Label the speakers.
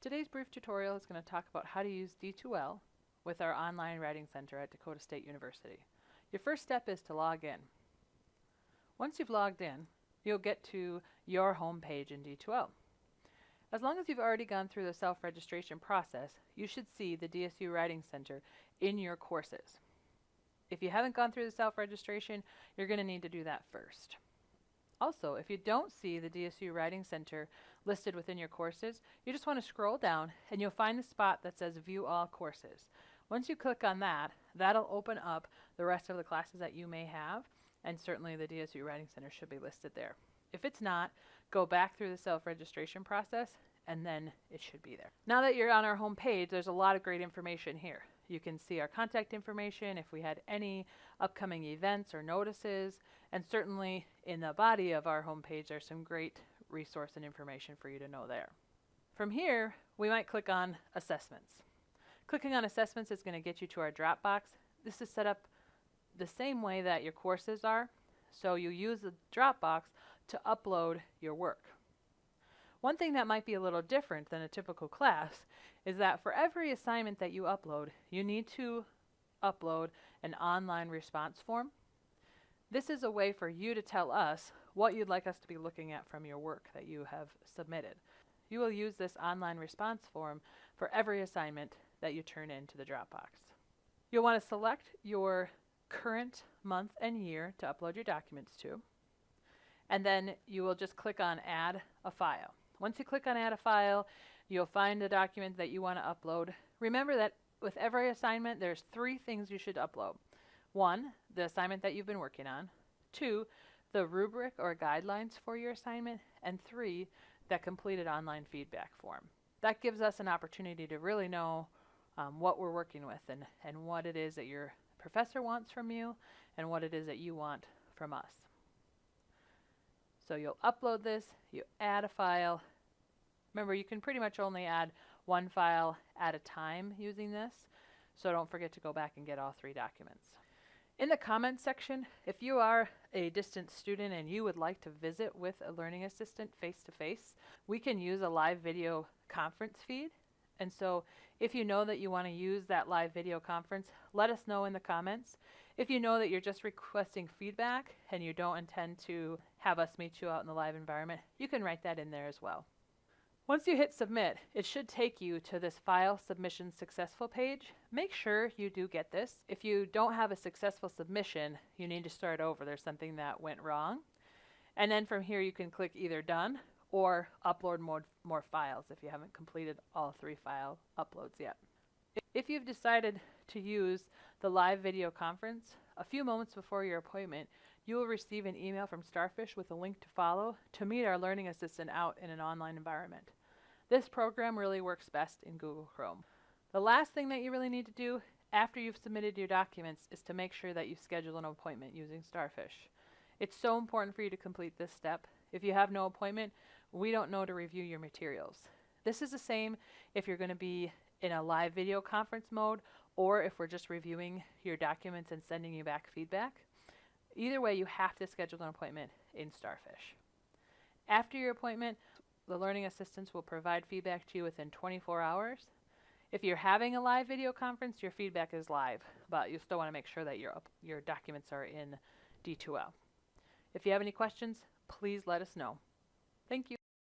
Speaker 1: Today's brief tutorial is going to talk about how to use D2L with our online writing center at Dakota State University. Your first step is to log in. Once you've logged in, you'll get to your home page in D2L. As long as you've already gone through the self-registration process, you should see the DSU Writing Center in your courses. If you haven't gone through the self-registration, you're going to need to do that first. Also, if you don't see the DSU Writing Center listed within your courses, you just want to scroll down and you'll find the spot that says View All Courses. Once you click on that, that'll open up the rest of the classes that you may have, and certainly the DSU Writing Center should be listed there. If it's not, go back through the self-registration process and then it should be there. Now that you're on our home page, there's a lot of great information here. You can see our contact information, if we had any upcoming events or notices, and certainly in the body of our homepage there's some great resource and information for you to know there. From here, we might click on Assessments. Clicking on Assessments is going to get you to our Dropbox. This is set up the same way that your courses are, so you use the Dropbox to upload your work. One thing that might be a little different than a typical class is that for every assignment that you upload, you need to upload an online response form. This is a way for you to tell us what you'd like us to be looking at from your work that you have submitted. You will use this online response form for every assignment that you turn into the Dropbox. You'll want to select your current month and year to upload your documents to, and then you will just click on Add a File. Once you click on Add a File, you'll find the document that you want to upload. Remember that with every assignment, there's 3 things you should upload. 1, the assignment that you've been working on. 2, the rubric or guidelines for your assignment. And 3, that completed online feedback form. That gives us an opportunity to really know what we're working with and what it is that your professor wants from you and what it is that you want from us. So you'll upload this, you add a file. Remember, you can pretty much only add 1 file at a time using this, so don't forget to go back and get all 3 documents. In the comments section, if you are a distant student and you would like to visit with a learning assistant face-to-face, we can use a live video conference feed. And so if you know that you want to use that live video conference, let us know in the comments. If you know that you're just requesting feedback and you don't intend to have us meet you out in the live environment, you can write that in there as well. Once you hit submit, it should take you to this File Submission Successful page. Make sure you do get this. If you don't have a successful submission, you need to start over. There's something that went wrong. And then from here you can click either Done or upload more files if you haven't completed all 3 file uploads yet. If you've decided to use the live video conference, a few moments before your appointment, you will receive an email from Starfish with a link to follow to meet our learning assistant out in an online environment. This program really works best in Google Chrome. The last thing that you really need to do after you've submitted your documents is to make sure that you schedule an appointment using Starfish. It's so important for you to complete this step. If you have no appointment, we don't know to review your materials. This is the same if you're going to be in a live video conference mode or if we're just reviewing your documents and sending you back feedback. Either way, you have to schedule an appointment in Starfish. After your appointment, the learning assistants will provide feedback to you within 24 hours. If you're having a live video conference, your feedback is live, but you still want to make sure that your documents are in D2L. If you have any questions, please let us know. Thank you.